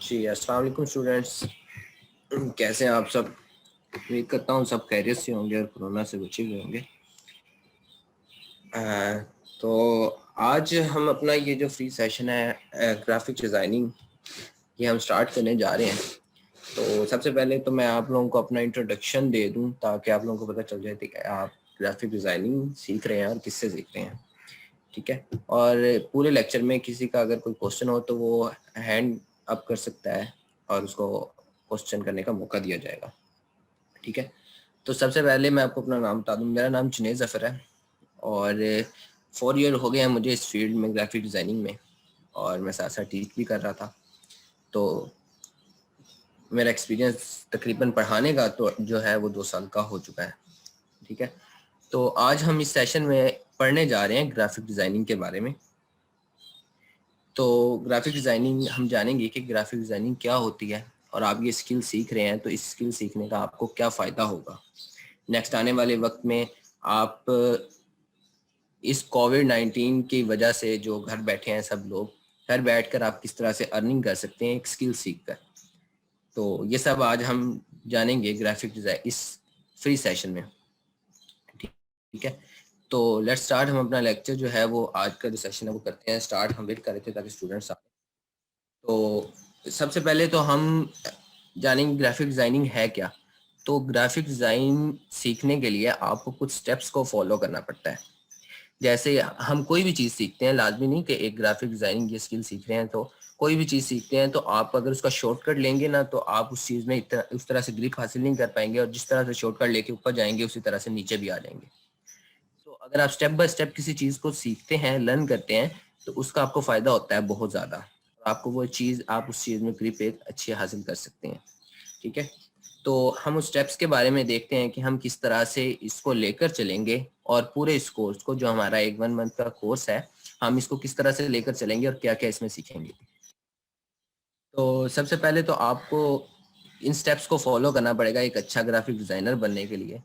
जी अस्सलाम वालेकुम स्टूडेंट्स, कैसे हैं आप सब। उम्मीद करता हूँ सब खैरियत से होंगे और कोरोना से बचे हुए होंगे। तो आज हम अपना ये जो फ्री सेशन है ग्राफिक डिज़ाइनिंग, ये हम स्टार्ट करने जा रहे हैं। तो सबसे पहले तो मैं आप लोगों को अपना इंट्रोडक्शन दे दूं ताकि आप लोगों को पता चल जाए कि आप ग्राफिक डिज़ाइनिंग सीख रहे हैं और किससे सीख रहे हैं, ठीक है। और पूरे लेक्चर में किसी का अगर कोई क्वेश्चन हो तो वो हैंड अप कर सकता है और उसको क्वेश्चन करने का मौका दिया जाएगा, ठीक है। तो सबसे पहले मैं आपको अपना नाम बता दूं। मेरा नाम जुनैद ज़फ़र है और 4 ईयर हो गए हैं मुझे इस फील्ड में, ग्राफिक डिज़ाइनिंग में, और मैं साथ साथ टीच भी कर रहा था। तो मेरा एक्सपीरियंस तकरीबन पढ़ाने का तो जो है वो 2 साल का हो चुका है, ठीक है। तो आज हम इस सेशन में पढ़ने जा रहे हैं ग्राफिक डिज़ाइनिंग के बारे में। तो ग्राफिक डिज़ाइनिंग हम जानेंगे कि ग्राफिक डिज़ाइनिंग क्या होती है, और आप ये स्किल सीख रहे हैं तो इस स्किल सीखने का आपको क्या फ़ायदा होगा नेक्स्ट आने वाले वक्त में। आप इस कोविड-19 की वजह से जो घर बैठे हैं सब लोग, घर बैठकर आप किस तरह से अर्निंग कर सकते हैं एक स्किल सीखकर। तो ये सब आज हम जानेंगे ग्राफिक डिज़ाइन इस फ्री सेशन में, ठीक है। तो लेट्स स्टार्ट। हम अपना लेक्चर जो है वो आज का जो सेशन है वो करते हैं स्टार्ट। हम वेट कर रहे थे ताकि स्टूडेंट्स आए। तो सबसे पहले तो हम जानेंगे ग्राफिक डिज़ाइनिंग है क्या। तो ग्राफिक डिज़ाइन सीखने के लिए आपको कुछ स्टेप्स को फॉलो करना पड़ता है। जैसे हम कोई भी चीज़ सीखते हैं, लाजमी नहीं कि एक ग्राफिक डिज़ाइनिंग ये स्किल सीख रहे हैं तो कोई भी चीज़ सीखते हैं तो आप अगर उसका शॉर्टकट लेंगे ना तो आप उस चीज़ में उस तरह से ग्रिप हासिल नहीं कर पाएंगे, और जिस तरह से शॉर्टकट लेके ऊपर जाएंगे उसी तरह से नीचे भी आ जाएंगे। तो अगर आप स्टेप बाय स्टेप किसी चीज़ को सीखते हैं, लर्न करते हैं, तो उसका आपको फ़ायदा होता है बहुत ज़्यादा। आपको वो चीज़, आप उस चीज़ में ग्रिप एक अच्छी हासिल कर सकते हैं, ठीक है। तो हम उस स्टेप्स के बारे में देखते हैं कि हम किस तरह से इसको लेकर चलेंगे, और पूरे इस कोर्स को, जो हमारा एक 1 मंथ का कोर्स है, हम इसको किस तरह से लेकर चलेंगे और क्या क्या इसमें सीखेंगे। तो सबसे पहले तो आपको इन स्टेप्स को फॉलो करना पड़ेगा एक अच्छा ग्राफिक डिज़ाइनर बनने के लिए।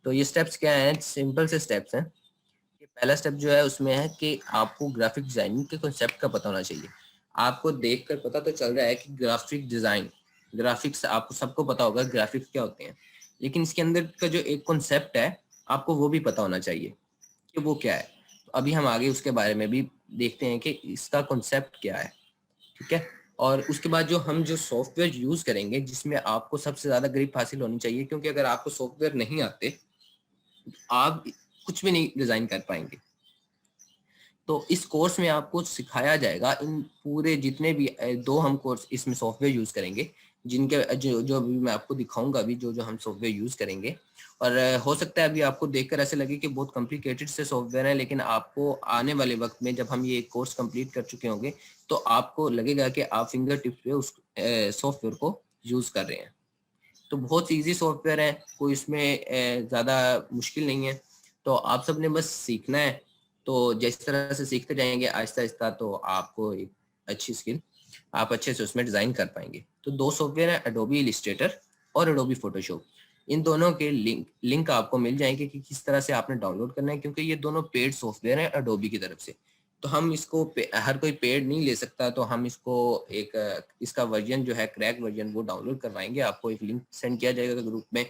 तो ये स्टेप्स क्या हैं? सिंपल से स्टेप्स हैं। ये पहला स्टेप जो है उसमें है कि आपको ग्राफिक डिज़ाइनिंग के कॉन्सेप्ट का पता होना चाहिए। आपको देखकर पता तो चल रहा है कि ग्राफिक डिज़ाइन, ग्राफिक्स आपको सबको पता होगा ग्राफिक्स क्या होते हैं, लेकिन इसके अंदर का जो एक कॉन्सेप्ट है आपको वो भी पता होना चाहिए कि वो क्या है। तो अभी हम आगे उसके बारे में भी देखते हैं कि इसका कॉन्सेप्ट क्या है, ठीक है। और उसके बाद जो सॉफ्टवेयर यूज़ करेंगे जिसमें आपको सबसे ज़्यादा ग्रिप हासिल होनी चाहिए, क्योंकि अगर आपको सॉफ्टवेयर नहीं आते आप कुछ भी नहीं डिज़ाइन कर पाएंगे। तो इस कोर्स में आपको सिखाया जाएगा इन पूरे जितने भी दो हम कोर्स इसमें सॉफ्टवेयर यूज़ करेंगे, जिनके जो जो अभी मैं आपको दिखाऊंगा, अभी जो जो हम सॉफ्टवेयर यूज़ करेंगे। और हो सकता है अभी आपको देखकर ऐसे लगे कि बहुत कॉम्प्लिकेटेड से सॉफ्टवेयर है, लेकिन आपको आने वाले वक्त में जब हम ये कोर्स कंप्लीट कर चुके होंगे तो आपको लगेगा कि आप फिंगर टिप्स पे उस सॉफ्टवेयर को यूज़ कर रहे हैं। तो बहुत ईजी सॉफ्टवेयर है, कोई इसमें ज़्यादा मुश्किल नहीं है। तो आप सब ने बस सीखना है। तो जिस तरह से सीखते जाएंगे आहिस्ता आहिस्ता तो आपको एक अच्छी स्किल, आप अच्छे से उसमें डिज़ाइन कर पाएंगे। तो दो सॉफ्टवेयर है, एडोबी इलिस्ट्रेटर और एडोबी फोटोशॉप। इन दोनों के लिंक आपको मिल जाएंगे कि किस तरह से आपने डाउनलोड करना है, क्योंकि ये दोनों पेड सॉफ्टवेयर हैं एडोबी की तरफ से। तो हम इसको हर कोई पेड नहीं ले सकता, तो हम इसको एक इसका वर्जन जो है क्रैक वर्जन वो डाउनलोड करवाएंगे। आपको एक लिंक सेंड किया जाएगा ग्रुप में,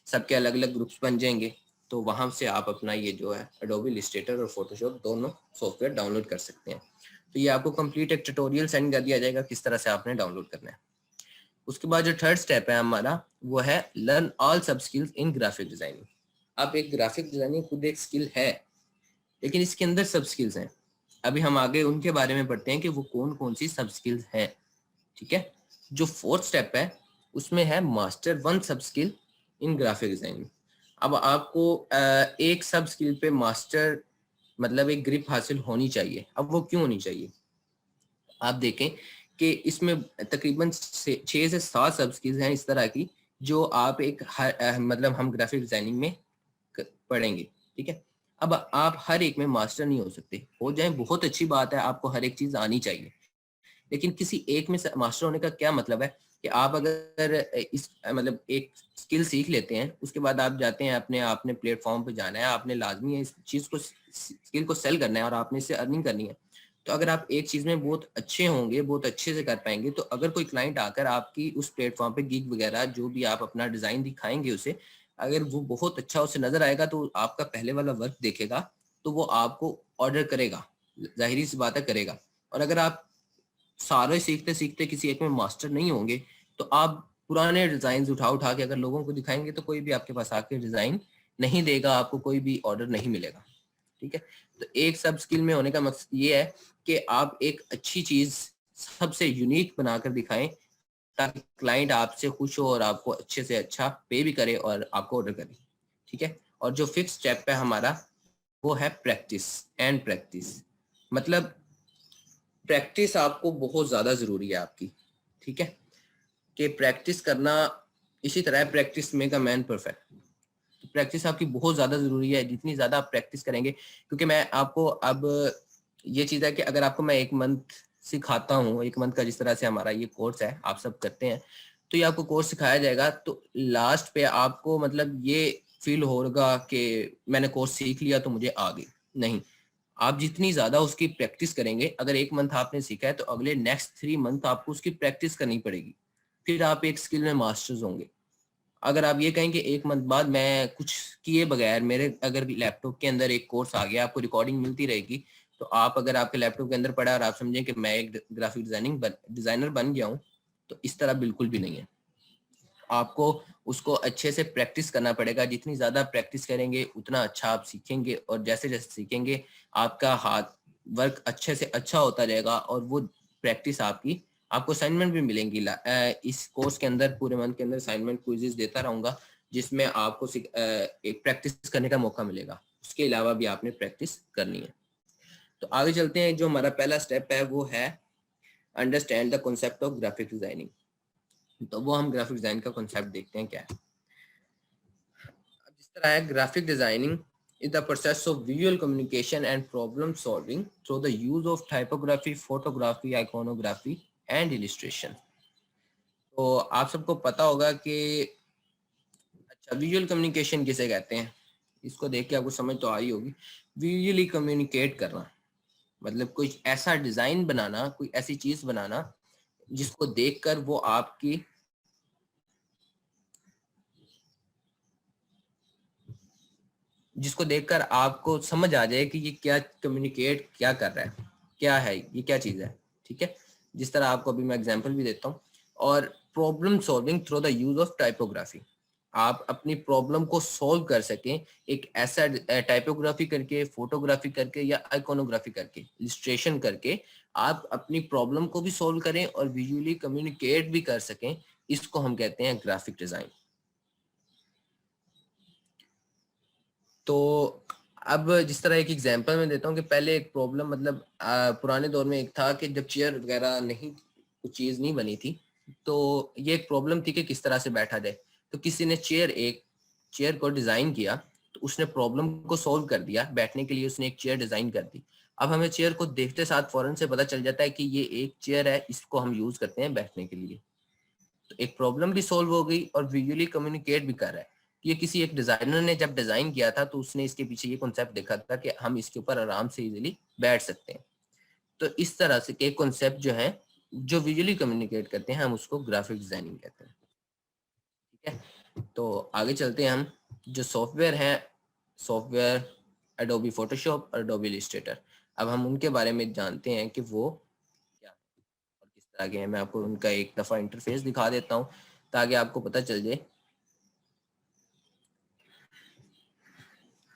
सबके अलग अलग ग्रुप्स बन जाएंगे। तो वहां से आप अपना ये जो है एडोबी इलिस्ट्रेटर और फोटोशॉप दोनों सॉफ्टवेयर डाउनलोड कर सकते हैं। तो ये आपको कंप्लीट एक ट्यूटोरियल सेंड कर दिया जाएगा किस तरह से आपने डाउनलोड करना है। उसके बाद जो थर्ड स्टेप है हमारा वो है लर्न ऑल सब स्किल्स इन ग्राफिक डिजाइनिंग। अब एक ग्राफिक डिजाइनिंग खुद एक स्किल है, लेकिन इसके अंदर सब स्किल्स हैं। अभी हम आगे उनके बारे में पढ़ते हैं कि वो कौन कौन सी सब स्किल्स हैं, ठीक है। जो फोर्थ स्टेप है उसमें है मास्टर वन सब स्किल इन ग्राफिक डिजाइनिंग। अब आपको एक सब स्किल पे मास्टर मतलब एक ग्रिप हासिल होनी चाहिए। अब वो क्यों होनी चाहिए? आप देखें कि इसमें तकरीबन 6 से 7 सब स्किल्स हैं इस तरह की, जो आप एक मतलब हम ग्राफिक डिजाइनिंग में पढ़ेंगे, ठीक है। अब आप हर एक में मास्टर नहीं हो सकते, हो जाए बहुत अच्छी बात है, आपको हर एक चीज आनी चाहिए, लेकिन किसी एक में मास्टर होने का क्या मतलब है कि आप अगर इस मतलब एक स्किल सीख लेते हैं, उसके बाद आप जाते हैं अपने आपने प्लेटफॉर्म पे जाना है, आपने लाजमी है इस चीज को स्किल को सेल करना है और आपने इससे अर्निंग करनी है। तो अगर आप एक चीज में बहुत अच्छे होंगे, बहुत अच्छे से कर पाएंगे, तो अगर कोई क्लाइंट आकर आपकी उस प्लेटफॉर्म पे गिग वगैरह जो भी आप अपना डिजाइन दिखाएंगे उसे, अगर वो बहुत अच्छा उसे नजर आएगा तो आपका पहले वाला वर्क देखेगा तो वो आपको ऑर्डर करेगा, जाहिर सी बात है करेगा। और अगर आप सारे सीखते सीखते किसी एक में मास्टर नहीं होंगे तो आप पुराने डिजाइन उठा उठा के अगर लोगों को दिखाएंगे तो कोई भी आपके पास आके डिजाइन नहीं देगा, आपको कोई भी ऑर्डर नहीं मिलेगा। ठीक है, तो एक सब स्किल में होने का मकसद ये है कि आप एक अच्छी चीज सबसे यूनिक बनाकर दिखाएं ताकि क्लाइंट आपसे खुश हो और आपको अच्छे से अच्छा पे भी करे और आपको ऑर्डर करे। ठीक है, और जो फिफ्थ स्टेप है हमारा वो है प्रैक्टिस एंड प्रैक्टिस। मतलब प्रैक्टिस आपको बहुत ज्यादा जरूरी है आपकी। ठीक है, कि प्रैक्टिस करना इसी तरह है, practice make a man perfect. Practice आपकी बहुत ज्यादा जरूरी है, जितनी ज्यादा आप प्रैक्टिस करेंगे, क्योंकि मैं आपको अब ये चीज है कि अगर आपको मैं 1 मंथ सिखाता हूँ, 1 मंथ का जिस तरह से हमारा ये कोर्स है आप सब करते हैं, तो ये आपको कोर्स सिखाया जाएगा तो लास्ट पे आपको मतलब ये फील होगा कि मैंने कोर्स सीख लिया तो मुझे आ गई, नहीं। आप जितनी ज्यादा उसकी प्रैक्टिस करेंगे, अगर 1 मंथ आपने सीखा है तो अगले नेक्स्ट 3 मंथ आपको उसकी प्रैक्टिस करनी पड़ेगी, फिर आप एक स्किल में मास्टर्स होंगे। अगर आप ये कहें कि 1 मंथ बाद मैं कुछ किए बगैर मेरे अगर लैपटॉप के अंदर एक कोर्स आ गया, आपको रिकॉर्डिंग मिलती रहेगी, तो आप अगर आपके लैपटॉप के अंदर पड़ा और आप समझें कि मैं एक ग्राफिक डिजाइनर बन गया हूँ, तो इस तरह बिल्कुल भी नहीं है। आपको उसको अच्छे से प्रैक्टिस करना पड़ेगा, जितनी ज्यादा प्रैक्टिस करेंगे उतना अच्छा आप सीखेंगे, और जैसे जैसे सीखेंगे आपका हाथ वर्क अच्छे से अच्छा होता जाएगा, और वो प्रैक्टिस आपकी आपको असाइनमेंट भी मिलेंगी। इस कोर्स के अंदर पूरे मंथ के अंदर असाइनमेंट क्विज़ेस देता रहूंगा जिसमें आपको एक प्रैक्टिस करने का मौका मिलेगा, उसके अलावा भी आपने प्रैक्टिस करनी है। तो आगे चलते हैं, जो हमारा पहला स्टेप है वो है understand the concept of graphic designing. तो वो हम ग्राफिक डिजाइन का कॉन्सेप्ट देखते हैं क्या है। जिस तरह है, graphic designing is the process of visual communication and problem solving through the use of typography, photography, iconography and illustration। तो आप सबको पता होगा कि अच्छा विजुअल कम्युनिकेशन किसे कहते हैं, इसको देख के आपको समझ तो आई होगी। विजुअली कम्युनिकेट करना मतलब कोई ऐसा डिजाइन बनाना, कोई ऐसी चीज बनाना जिसको देखकर वो आपकी जिसको देखकर आपको समझ आ जाए कि ये क्या कम्युनिकेट क्या कर रहा है, क्या है ये, क्या चीज है। ठीक है, जिस तरह आपको अभी मैं एग्जांपल भी देता हूँ। और problem solving through the use of typography, आप अपनी प्रॉब्लम को सॉल्व कर सकें एक ऐसा टाइपोग्राफी करके, फोटोग्राफी करके या आइकोनोग्राफी करके, इलस्ट्रेशन करके आप अपनी प्रॉब्लम को भी सॉल्व करें और विजुअली कम्युनिकेट भी कर सकें, इसको हम कहते हैं ग्राफिक डिजाइन। तो अब जिस तरह एक एग्जांपल मैं देता हूँ कि पहले एक प्रॉब्लम मतलब पुराने दौर में एक था कि जब चेयर वगैरह नहीं, कुछ चीज नहीं बनी थी, तो ये एक प्रॉब्लम थी कि किस तरह से बैठा जाए। तो किसी ने एक चेयर को डिजाइन किया, तो उसने प्रॉब्लम को सॉल्व कर दिया, बैठने के लिए उसने एक चेयर डिजाइन कर दी। अब हमें चेयर को देखते साथ फौरन से पता चल जाता है कि ये एक चेयर है, इसको हम यूज करते हैं बैठने के लिए। तो एक प्रॉब्लम भी सॉल्व हो गई और विजुअली कम्युनिकेट भी कर रहा है। ये किसी एक डिजाइनर ने जब डिजाइन किया था तो उसने इसके पीछे ये कॉन्सेप्ट देखा था कि हम इसके ऊपर आराम से इजीली बैठ सकते हैं। तो इस तरह से एक कॉन्सेप्ट जो है जो विजुअली कम्युनिकेट करते हैं हम उसको ग्राफिक डिजाइनिंग कहते हैं। ठीक है, तो आगे चलते हैं हम। जो सॉफ्टवेयर है, सॉफ्टवेयर एडोबी फोटोशॉप और एडोबी इलस्ट्रेटर, अब हम उनके बारे में जानते हैं कि वो क्या है और किस तरह के हैं। मैं आपको उनका एक दफा इंटरफेस दिखा देता हूँ ताकि आपको पता चल जाए।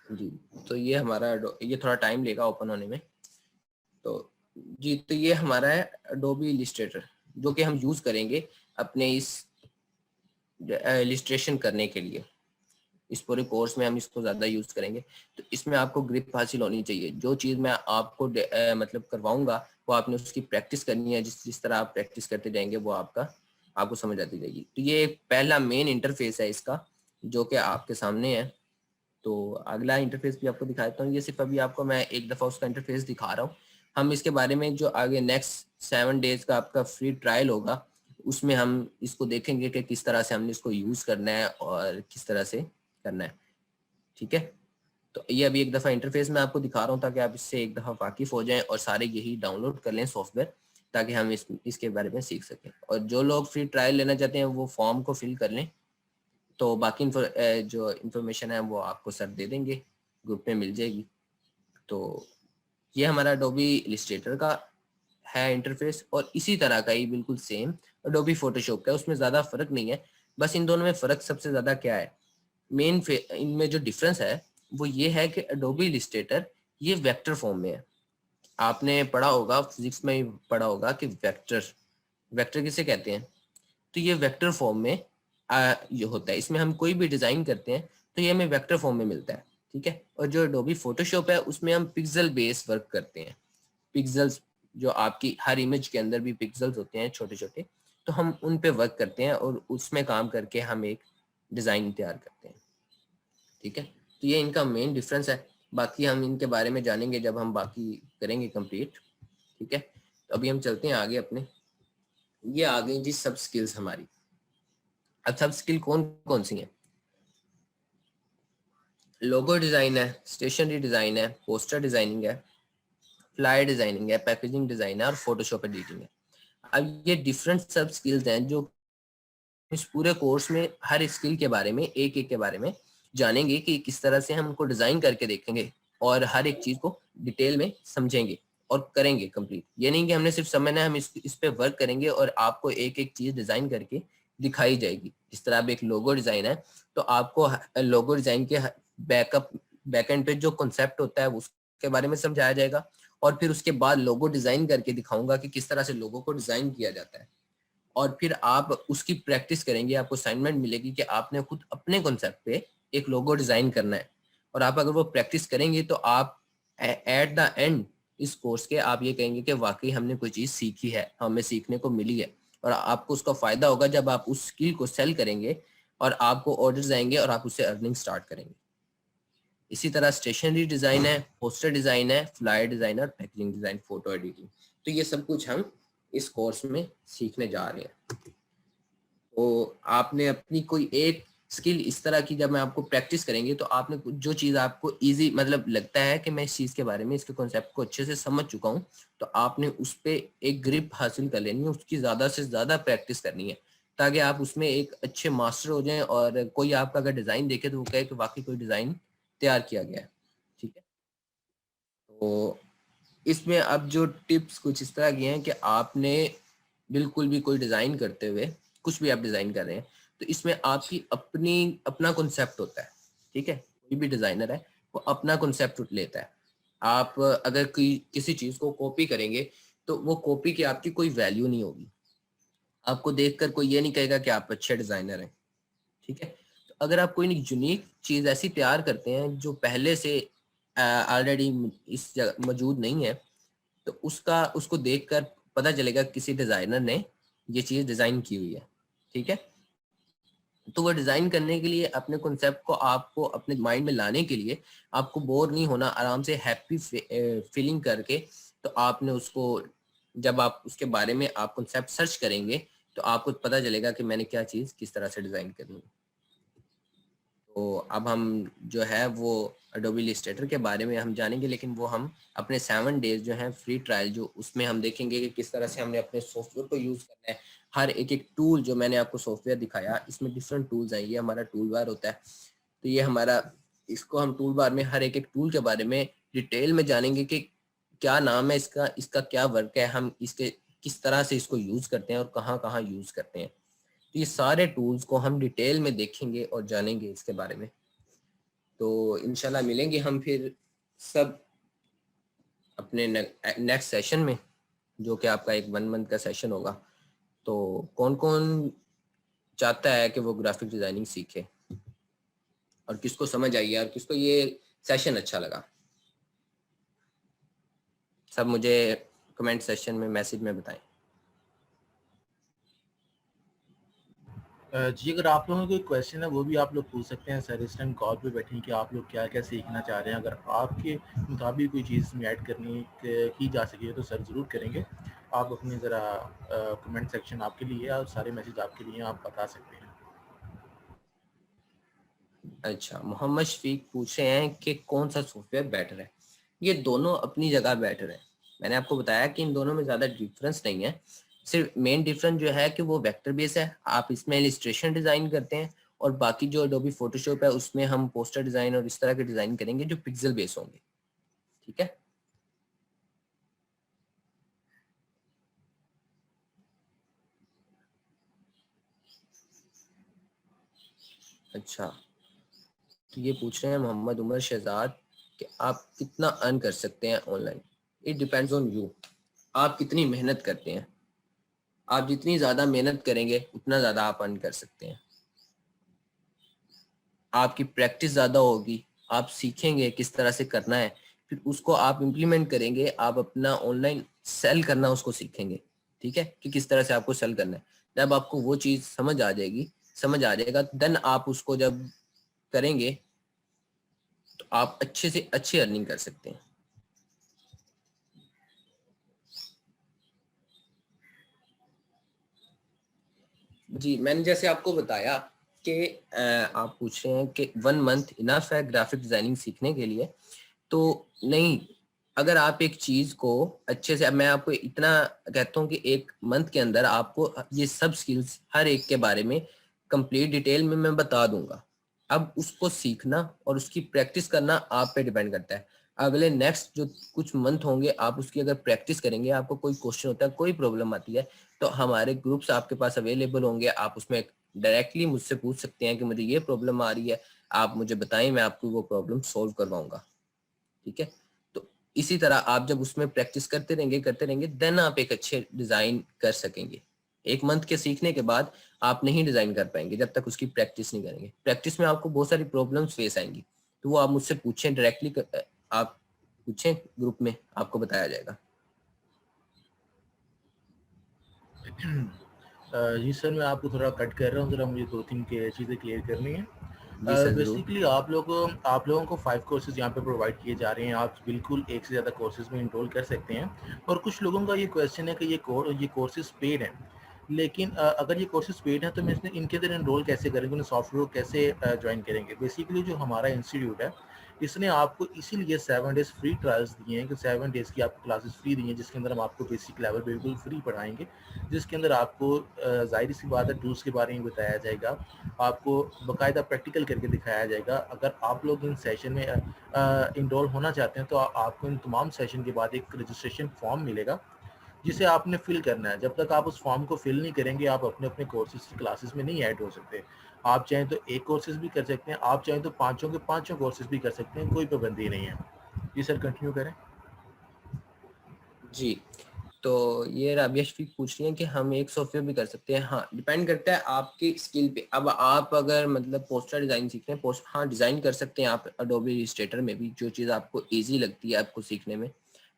जी, तो ये हमारा ये थोड़ा टाइम लेगा ओपन होने में। तो जी, तो ये हमारा है एडोबी इलस्ट्रेटर, जो कि हम यूज करेंगे अपने इस इलस्ट्रेशन करने के लिए। इस पूरे कोर्स में हम इसको ज्यादा यूज करेंगे। तो इसमें आपको ग्रिप हासिल होनी चाहिए। जो चीज मैं आपको मतलब करवाऊंगा वो आपने उसकी प्रैक्टिस करनी है। जिस जिस तरह आप प्रैक्टिस करते जाएंगे वो आपको समझ आती जाएगी। तो ये पहला मेन इंटरफेस है इसका, जो कि आपके सामने है। तो अगला इंटरफेस भी आपको दिखाता हूँ। ये सिर्फ अभी आपको मैं एक दफ़ा उसका इंटरफेस दिखा रहा हूँ। हम इसके बारे में जो आगे नेक्स्ट 7 डेज का आपका फ्री ट्रायल होगा उसमें हम इसको देखेंगे कि किस तरह से हमने इसको यूज़ करना है और किस तरह से करना है। ठीक है, तो ये अभी एक दफ़ा इंटरफेस में आपको दिखा रहा हूँ ताकि आप इससे एक दफ़ा वाकिफ़ हो जाएं और सारे यही डाउनलोड कर लें सॉफ्टवेयर, ताकि हम इसके बारे में सीख सकें। और जो लोग फ्री ट्रायल लेना चाहते हैं वो फॉर्म को फिल कर लें, तो बाकी जो इन्फॉर्मेशन है वो आपको सर दे देंगे, ग्रुप में मिल जाएगी। तो ये हमारा अडोबी इलस्ट्रेटर का है इंटरफेस, और इसी तरह का ही बिल्कुल सेम अडोबी फोटोशॉप का है। उसमें ज़्यादा फ़र्क नहीं है, बस इन दोनों में फ़र्क सबसे ज़्यादा क्या है, मेन इनमें जो डिफरेंस है वो ये है कि अडोबी इलस्ट्रेटर ये वेक्टर फॉर्म में है। आपने पढ़ा होगा, फिजिक्स में ही पढ़ा होगा कि वेक्टर वेक्टर किसे कहते हैं। तो ये वेक्टर फॉर्म में ये होता है, इसमें हम कोई भी डिज़ाइन करते हैं तो ये हमें वेक्टर फॉर्म में मिलता है, ठीक है। और जो अडोबी फोटोशॉप है उसमें हम पिक्सल बेस वर्क करते हैं। पिक्सल्स, जो आपकी हर इमेज के अंदर भी पिक्सल्स होते हैं छोटे छोटे, तो हम उन पे वर्क करते हैं और उसमें काम करके हम एक डिज़ाइन तैयार करते हैं, ठीक है। तो ये इनका मेन डिफरेंस है। बाकी हम इनके बारे में जानेंगे जब हम बाकी करेंगे कंप्लीट, ठीक है। तो अभी हम चलते हैं आगे अपने, ये आ गई जी सब स्किल्स हमारी। अब सब स्किल कौन कौन सी हैं? लोगो डिज़ाइन है, स्टेशनरी डिज़ाइन है, पोस्टर डिज़ाइनिंग है, फ्लायर डिज़ाइनिंग है, पैकेजिंग डिज़ाइन है और फोटोशॉप एडिटिंग है। अब ये डिफरेंट सब स्किल्स हैं जो इस पूरे कोर्स में हर स्किल के बारे में एक एक के बारे में जानेंगे कि किस तरह से हम उनको डिज़ाइन करके देखेंगे और हर एक चीज़ को डिटेल में समझेंगे और करेंगे कंप्लीट। ये नहीं कि हमने सिर्फ समझना है, हम इस पे वर्क करेंगे और आपको एक एक चीज़ डिज़ाइन करके दिखाई जाएगी। जिस तरह अब एक लोगो डिज़ाइन है तो आपको लोगो डिज़ाइन के बैकएंड पे जो कॉन्सेप्ट होता है उसके बारे में समझाया जाएगा, और फिर उसके बाद लोगो डिज़ाइन करके दिखाऊंगा कि किस तरह से लोगो को डिज़ाइन किया जाता है। और फिर आप उसकी प्रैक्टिस करेंगे, आपको असाइनमेंट मिलेगी कि आपने खुद अपने कॉन्सेप्ट पे एक लोगो डिजाइन करना है। और आप अगर वो प्रैक्टिस करेंगे तो आप एट द एंड इस कोर्स के आप ये कहेंगे कि वाकई हमने कोई चीज़ सीखी है, हमें सीखने को मिली है। और आपको उसका फ़ायदा होगा जब आप उस स्किल को सेल करेंगे और आपको ऑर्डर्स आएंगे और आप उससे अर्निंग स्टार्ट करेंगे। इसी तरह स्टेशनरी डिज़ाइन है, पोस्टर डिज़ाइन है, फ्लायर डिज़ाइन और पैकेजिंग डिज़ाइन, फोटो एडिटिंग। तो ये सब कुछ हम इस कोर्स में सीखने जा रहे हैं। तो आपने अपनी कोई एक स्किल इस तरह की, जब मैं आपको प्रैक्टिस करेंगे तो आपने जो चीज़ आपको इजी मतलब लगता है कि मैं इस चीज़ के बारे में, इसके कॉन्सेप्ट को अच्छे से समझ चुका हूँ, तो आपने उस पर एक ग्रिप हासिल कर लेनी है, उसकी ज़्यादा से ज़्यादा प्रैक्टिस करनी है ताकि आप उसमें एक अच्छे मास्टर हो जाएं और कोई आपका अगर डिज़ाइन देखे तो वो कहे कि वाकई कोई डिज़ाइन तैयार किया गया है, ठीक है। तो इसमें अब जो टिप्स कुछ इस तरह की हैं कि आपने बिल्कुल भी कोई डिज़ाइन करते हुए, कुछ भी आप डिज़ाइन कर रहे हैं तो इसमें आपकी अपना कॉन्सेप्ट होता है, ठीक है। कोई भी डिज़ाइनर है वो अपना कॉन्सेप्ट लेता है। आप अगर किसी चीज़ को कॉपी करेंगे तो वो कॉपी की आपकी कोई वैल्यू नहीं होगी। आपको देखकर कोई ये नहीं कहेगा कि आप अच्छे डिज़ाइनर हैं, ठीक है। तो अगर आप कोई यूनिक चीज़ ऐसी तैयार करते हैं जो पहले से ऑलरेडी इस जगह मौजूद नहीं है, तो उसको देखकर पता चलेगा किसी डिजाइनर ने ये चीज डिजाइन की हुई है, ठीक है। तो वो डिजाइन करने के लिए अपने कॉन्सेप्ट को आपको अपने माइंड में लाने के लिए आपको बोर नहीं होना, आराम से हैप्पी फीलिंग करके, तो आपने उसको, जब आप उसके बारे में आप कॉन्सेप्ट सर्च करेंगे तो आपको पता चलेगा कि मैंने क्या चीज़ किस तरह से डिज़ाइन करनी है। तो अब हम जो है वो अडोबी इलस्ट्रेटर के बारे में हम जानेंगे, लेकिन वो हम अपने 7 डेज जो हैं फ्री ट्रायल, जो उसमें हम देखेंगे कि किस तरह से हमने अपने सॉफ्टवेयर को यूज़ करना है। हर एक एक टूल जो मैंने आपको सॉफ्टवेयर दिखाया, इसमें डिफरेंट टूल्स हैं। ये हमारा टूल बार होता है, तो ये हमारा, इसको हम टूल बार में हर एक एक टूल के बारे में डिटेल में जानेंगे कि क्या नाम है इसका, इसका क्या वर्क है, हम इसके किस तरह से इसको यूज़ करते हैं और कहाँ कहाँ यूज़ करते हैं। तो ये सारे टूल्स को हम डिटेल में देखेंगे और जानेंगे इसके बारे में। तो इंशाल्लाह मिलेंगे हम फिर सब अपने नेक्स्ट सेशन में, जो कि आपका एक 1 मंथ का सेशन होगा। तो कौन कौन चाहता है कि वो ग्राफिक डिज़ाइनिंग सीखे, और किसको समझ आई है और किसको ये सेशन अच्छा लगा, सब मुझे कमेंट सेशन में मैसेज में बताएं। जी, अगर आप लोगों को कोई क्वेश्चन है वो भी आप लोग पूछ सकते हैं। सर इस टाइम कॉल पे बैठे हैं कि आप लोग क्या क्या सीखना चाह रहे हैं। अगर आपके मुताबिक कोई चीज़ में ऐड करनी की जा सके तो सर ज़रूर करेंगे। आप अपने ज़रा कमेंट सेक्शन आपके लिए और सारे मैसेज आपके लिए, आप बता सकते हैं। अच्छा, मोहम्मद शफीक पूछ रहे हैं कि कौन सा सॉफ्टवेयर बेटर है। ये दोनों अपनी जगह बेटर है। मैंने आपको बताया कि इन दोनों में ज़्यादा डिफरेंस नहीं है। सिर्फ मेन डिफरेंस जो है कि वो वेक्टर बेस है, आप इसमें इलिस्ट्रेशन डिज़ाइन करते हैं, और बाकी जो अडोबी फोटोशॉप है उसमें हम पोस्टर डिज़ाइन और इस तरह के डिज़ाइन करेंगे जो पिक्सल बेस होंगे। ठीक है। अच्छा, तो ये पूछ रहे हैं मोहम्मद उमर शहजाद कि आप कितना अर्न कर सकते हैं online. It depends on you, आप कितनी मेहनत करते हैं। आप जितनी ज़्यादा मेहनत करेंगे उतना ज़्यादा आप अर्न कर सकते हैं। आपकी प्रैक्टिस ज़्यादा होगी, आप सीखेंगे किस तरह से करना है, फिर उसको आप इम्प्लीमेंट करेंगे, आप अपना ऑनलाइन सेल करना उसको सीखेंगे। ठीक है, कि किस तरह से आपको सेल करना है। जब आपको वो चीज़ समझ आ जाएगी, समझ आ जाएगा, देन आप उसको जब करेंगे तो आप अच्छे से अच्छी अर्निंग कर सकते हैं। जी, मैंने जैसे आपको बताया कि आप पूछ रहे हैं कि 1 मंथ इनफ है ग्राफिक डिजाइनिंग सीखने के लिए। तो नहीं, अगर आप एक चीज को अच्छे से, अब मैं आपको इतना कहता हूँ कि 1 मंथ के अंदर आपको ये सब स्किल्स हर एक के बारे में कंप्लीट डिटेल में मैं बता दूंगा। अब उसको सीखना और उसकी प्रैक्टिस करना आप पे डिपेंड करता है। अगले नेक्स्ट जो कुछ मंथ होंगे आप उसकी अगर प्रैक्टिस करेंगे, आपको कोई क्वेश्चन होता है, कोई प्रॉब्लम आती है, तो हमारे ग्रुप्स आपके पास अवेलेबल होंगे। आप उसमें डायरेक्टली मुझसे पूछ सकते हैं कि मुझे ये प्रॉब्लम आ रही है, आप मुझे बताएं, मैं आपको वो प्रॉब्लम सॉल्व करवाऊंगा। ठीक है। तो इसी तरह आप जब उसमें प्रैक्टिस करते रहेंगे देन आप एक अच्छे डिजाइन कर सकेंगे। 1 मंथ के सीखने के बाद आप नहीं डिजाइन कर पाएंगे जब तक उसकी प्रैक्टिस नहीं करेंगे। प्रैक्टिस में आपको बहुत सारी प्रॉब्लम्स फेस आएंगी, तो वो आप मुझसे पूछें डायरेक्टली, आप पूछें ग्रुप में, आपको बताया जाएगा। जी सर, मैं आपको थोड़ा कट कर रहा हूँ, ज़रा मुझे 2-3 के चीज़ें क्लियर करनी है। जी सर, जरूर। बेसिकली आप लोगों को 5 कोर्सेज़ यहाँ पे प्रोवाइड किए जा रहे हैं। आप बिल्कुल एक से ज़्यादा कोर्सेज़ में एनरोल कर सकते हैं। और कुछ लोगों का ये क्वेश्चन है कि ये कोर्सेज़ पेड हैं, लेकिन अगर ये कोर्सेज़ पेड हैं तो मैं इसमें इनके अंदर एनरोल कैसे करेंगे, उन्हें सॉफ्टवेयर को कैसे ज्वाइन करेंगे। बेसिकली जो हमारा इंस्टीट्यूट है, इसने आपको इसीलिए 7 डेज़ फ्री ट्रायल्स दिए हैं कि 7 डेज़ की आपको क्लासेस फ्री दी हैं, जिसके अंदर हम आपको बेसिक लेवल बिल्कुल फ्री पढ़ाएंगे, जिसके अंदर आपको ज़ाहिर सी बात है टूल्स के बारे में बताया जाएगा, आपको बाकायदा प्रैक्टिकल करके दिखाया जाएगा। अगर आप लोग इन सेशन में इनरोल होना चाहते हैं तो आपको इन तमाम सेशन के बाद एक रजिस्ट्रेशन फॉर्म मिलेगा, जिसे आपने फिल करना है। जब तक आप उस फॉर्म को फिल नहीं करेंगे, आप अपने अपने कोर्सेज की क्लासेस में नहीं ऐड हो सकते। आप चाहें तो एक कोर्सेज भी कर सकते हैं, आप चाहें तो पाँचों के पाँचों कोर्सेज भी कर सकते हैं, कोई पाबंदी नहीं है। जी सर, कंटिन्यू करें। जी, तो ये राबिया शफीक पूछ रही हैं कि हम एक सॉफ्टवेयर भी कर सकते हैं। हाँ, डिपेंड करता है आपकी स्किल पे। अब आप अगर मतलब पोस्टर डिज़ाइन सीख रहे हैं, पोस्ट, हाँ डिज़ाइन कर सकते हैं आप अडोबी इलस्ट्रेटर में भी। जो चीज़ आपको इजी लगती है आपको सीखने में,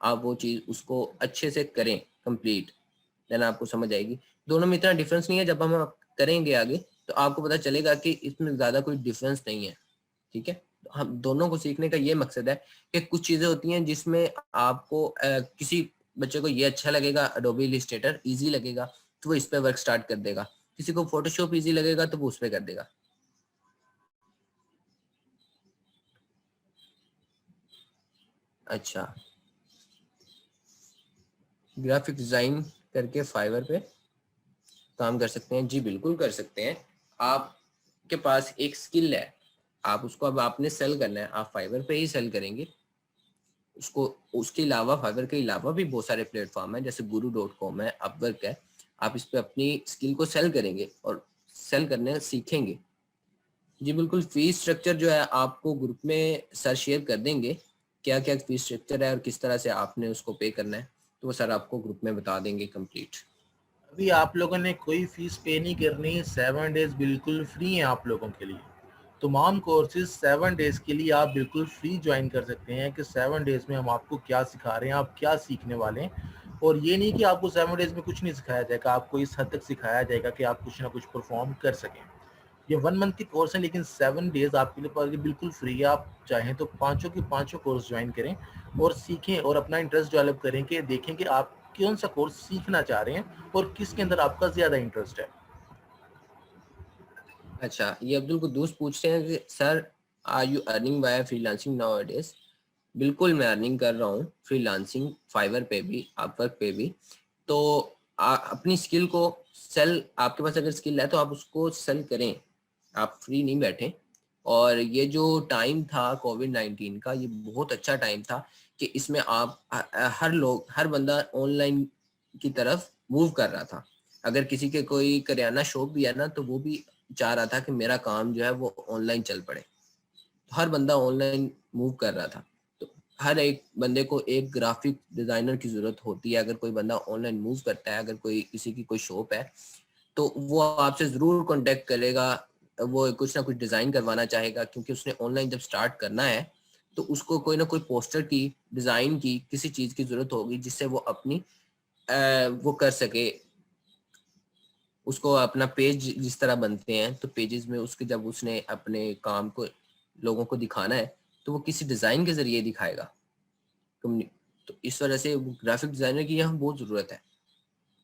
आप वो चीज़ उसको अच्छे से करें कंप्लीट, देन आपको समझ आएगी। दोनों में इतना डिफरेंस नहीं है। जब हम करेंगे आगे तो आपको पता चलेगा कि इसमें ज़्यादा कोई डिफरेंस नहीं है। ठीक है। तो हम दोनों को सीखने का ये मकसद है कि कुछ चीज़ें होती हैं जिसमें आपको किसी बच्चे को ये अच्छा लगेगा, अडोबी इलस्ट्रेटर इजी लगेगा तो वो इस पे वर्क स्टार्ट कर देगा। किसी को फोटोशॉप इजी लगेगा तो वो उस पे कर देगा। अच्छा, ग्राफिक डिजाइन करके फाइवर पे काम कर सकते हैं। जी बिल्कुल कर सकते हैं। आपके पास एक स्किल है, आप उसको अब आपने सेल करना है, आप फाइवर पे ही सेल करेंगे उसको। उसके अलावा फाइवर के अलावा भी बहुत सारे प्लेटफॉर्म हैं, जैसे guru.com है, अपवर्क है। आप इस पे अपनी स्किल को सेल करेंगे और सेल करने सीखेंगे। जी बिल्कुल। फीस स्ट्रक्चर जो है आपको ग्रुप में सर शेयर कर देंगे, क्या क्या फीस स्ट्रक्चर है और किस तरह से आपने उसको पे करना है, तो वो सर आपको ग्रुप में बता देंगे कंप्लीट। अभी आप लोगों ने कोई फीस पे नहीं करनी, 7 डेज बिल्कुल फ्री हैं आप लोगों के लिए। तमाम कोर्सेज 7 डेज के लिए आप बिल्कुल फ्री ज्वाइन कर सकते हैं कि 7 डेज में हम आपको क्या सिखा रहे हैं, आप क्या सीखने वाले हैं। और ये नहीं कि आपको 7 डेज में कुछ नहीं सिखाया जाएगा, आपको इस हद तक सिखाया जाएगा कि आप कुछ ना कुछ परफॉर्म कर सकें। ये 1 मंथ के कोर्स है, लेकिन 7 डेज आपके लिए पास बिल्कुल फ्री है। आप चाहें तो पाँचों के पाँचों कोर्स ज्वाइन करें और सीखें और अपना इंटरेस्ट डेवलप करें कि देखें कि आप कौन सा कोर्स सीखना चाह रहे हैं और किसके अंदर आपका ज़्यादा इंटरेस्ट है। अच्छा, ये अब्दुल कुद्दूस पूछते हैं कि sir are you earning by freelancing nowadays? बिल्कुल मैं अर्निंग कर रहा हूँ फ्रीलांसिंग, फाइवर पे भी, अपवर्क पे भी। तो अपनी स्किल को सेल, आपके पास अगर स्किल है तो आप उसको सेल करें, आप फ्री नहीं बैठे। और ये जो टाइम था कोविड-19 का, ये बहुत अच्छा टाइम था कि इसमें आप हर बंदा ऑनलाइन की तरफ मूव कर रहा था। अगर किसी के कोई करियाना शॉप भी है ना, तो वो भी चाह रहा था कि मेरा काम जो है वो ऑनलाइन चल पड़े। तो हर बंदा ऑनलाइन मूव कर रहा था। तो हर एक बंदे को एक ग्राफिक डिजाइनर की जरूरत होती है। अगर कोई बंदा ऑनलाइन मूव करता है, अगर कोई किसी की कोई शॉप है, तो वो आपसे जरूर कांटेक्ट करेगा। वो कुछ ना कुछ डिजाइन करवाना चाहेगा, क्योंकि उसने ऑनलाइन जब स्टार्ट करना है तो उसको कोई ना कोई पोस्टर की, डिजाइन की, किसी चीज की जरूरत होगी जिससे वो अपनी वो कर सके। उसको अपना पेज जिस तरह बनते हैं, तो पेजेस में उसके जब उसने अपने काम को लोगों को दिखाना है, तो वो किसी डिजाइन के जरिए दिखाएगा। तो इस वजह से ग्राफिक डिजाइनर की यहाँ बहुत जरूरत है।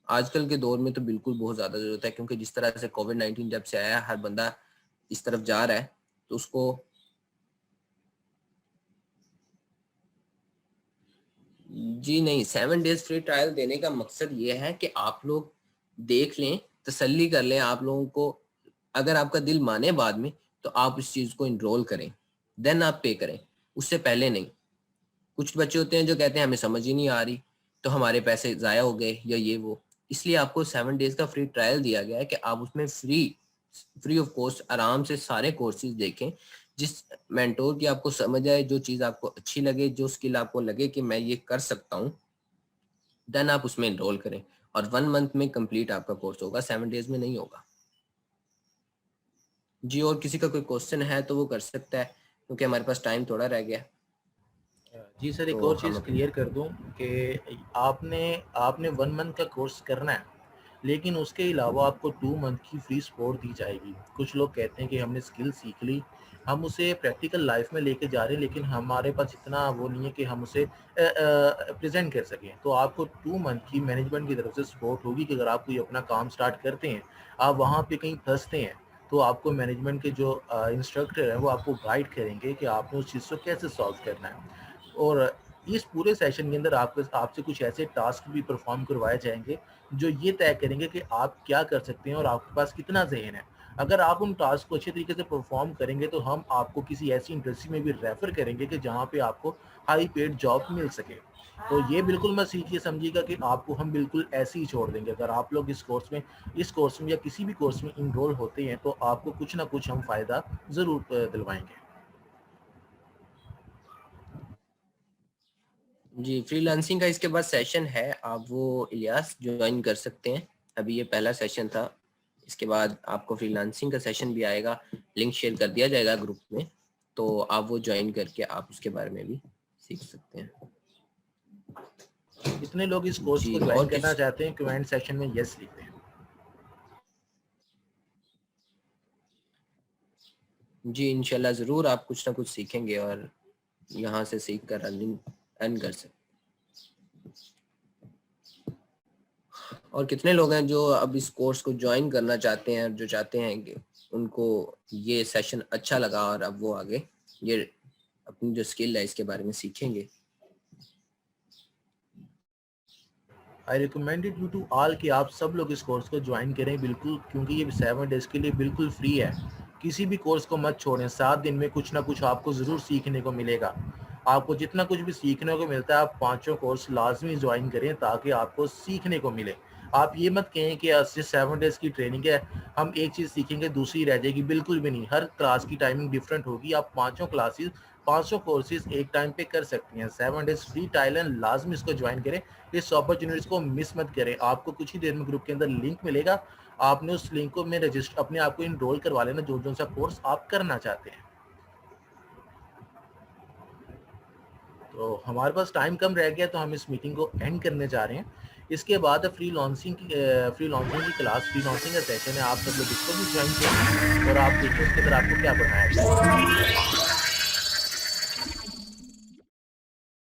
आजकल के दौर में तो बिल्कुल बहुत ज्यादा जरूरत है, क्योंकि जिस तरह से कोविड-19 जब से आया, हर बंदा इस तरफ जा रहा है, तो उसको जी नहीं, 7 डेज फ्री ट्रायल देने का मकसद ये है कि आप लोग देख लें, तसल्ली कर लें। आप लोगों को अगर आपका दिल माने बाद में, तो आप इस चीज को इनरोल करें, देन आप पे करें, उससे पहले नहीं। कुछ बच्चे होते हैं जो कहते हैं हमें समझ ही नहीं आ रही, तो हमारे पैसे ज़ाया हो गए या ये वो। इसलिए आपको 7 डेज का फ्री ट्रायल दिया गया है कि आप उसमें फ्री ऑफ कॉस्ट आराम से सारे कोर्सेज देखें। जिस मेंटोर की आपको समझ आए, जो चीज़ आपको अच्छी लगे, जो स्किल आपको लगे कि मैं ये कर सकता हूँ, देन आप उसमें इनरोल करें। और 1 मंथ में कंप्लीट आपका कोर्स होगा, 7 डेज में नहीं होगा। जी, और किसी का कोई क्वेश्चन है तो वो कर सकता है, क्योंकि हमारे पास टाइम थोड़ा रह गया। जी सर, एक तो और हम चीज़ क्लियर कर दूं कि आपने आपने 1 मंथ का कोर्स करना है, लेकिन उसके अलावा आपको 2 मंथ की फ्री सपोर्ट दी जाएगी। कुछ लोग कहते हैं कि हमने स्किल सीख ली, हम उसे प्रैक्टिकल लाइफ में लेके जा रहे हैं, लेकिन हमारे पास इतना वो नहीं है कि हम उसे प्रेजेंट कर सकें। तो आपको 2 मंथ की मैनेजमेंट की तरफ से सपोर्ट होगी कि अगर आप कोई अपना काम स्टार्ट करते हैं, आप वहाँ पे कहीं फंसते हैं, तो आपको मैनेजमेंट के जो इंस्ट्रक्टर हैं वो आपको गाइड करेंगे कि आपने उस चीज़ को कैसे सॉल्व करना है। और इस पूरे सेशन के अंदर आपसे कुछ ऐसे टास्क भी परफॉर्म करवाए जाएंगे जो ये तय करेंगे कि आप क्या कर सकते हैं और आपके पास कितना ज़हन है। अगर आप उन टास्क को अच्छे तरीके से परफॉर्म करेंगे तो हम आपको किसी ऐसी इंडस्ट्री में भी रेफर करेंगे कि जहाँ पे आपको हाई पेड जॉब मिल सके। तो ये बिल्कुल मत सीखिए समझिएगा कि आपको हम बिल्कुल ऐसे ही छोड़ देंगे। अगर आप लोग इस कोर्स में या किसी भी कोर्स में इनरोल होते हैं तो आपको कुछ ना कुछ हम फ़ायदा ज़रूर दिलवाएंगे। जी, फ्रीलांसिंग का इसके बाद सेशन है, आप वो इलियास ज्वाइन कर सकते हैं। अभी ये पहला सेशन था, इसके बाद आपको फ्रीलांसिंग का सेशन भी आएगा, लिंक शेयर कर दिया जाएगा ग्रुप में, तो आप वो ज्वाइन करके आप उसके बारे में भी सीख सकते हैं। कितने लोग इस कोर्स को जी, ज्वाइन और करना किस चाहते हैं, कमेंट सेक्शन में यस लिखते हैं। जी, इंशाल्लाह ज़रूर आप कुछ ना कुछ सीखेंगे और यहाँ से सीख कर अर्न कर सकते। और कितने लोग हैं जो अब इस कोर्स को ज्वाइन करना चाहते हैं, जो चाहते हैं कि उनको ये सेशन अच्छा लगा और अब वो आगे ये अपनी जो स्किल है इसके बारे में सीखेंगे। I recommended you to all कि आप सब लोग इस कोर्स को ज्वाइन करें बिल्कुल, क्योंकि ये 7 डेज के लिए बिल्कुल फ्री है। किसी भी कोर्स को मत छोड़ें, 7 दिन में कुछ ना कुछ आपको ज़रूर सीखने को मिलेगा। आपको जितना कुछ भी सीखने को मिलता है, आप पाँचों कोर्स लाजमी ज्वाइन करें ताकि आपको सीखने को मिले। आप ये मत कहें कि सिर्फ 7 डेज की ट्रेनिंग है, हम एक चीज़ सीखेंगे दूसरी रह जाएगी, बिल्कुल भी नहीं। हर क्लास की टाइमिंग डिफरेंट होगी। आप पाँचों क्लासेस 500 कोर्सेज एक टाइम पे कर सकती हैं। 7 डेज फ्री ट्रायल है, लाजमी इसको ज्वाइन करें। इस अपॉर्चुनिटीज को मिस मत करें। आपको कुछ ही देर में ग्रुप के अंदर लिंक मिलेगा, आपने उस लिंक को में रजिस्टर अपने आप को इनरोल करवा लेना जो जो सा कोर्स आप करना चाहते हैं। तो हमारे पास टाइम कम रह गया तो हम इस मीटिंग को एंड करने जा रहे हैं। इसके बाद फ्री लॉन्चिंग की क्लास, फ्री लॉन्चिंग का सेशन है, आप सब लोग इसको भी ज्वाइन करें और आप देखिए उसके अंदर आपको क्या पढ़ाया जाए।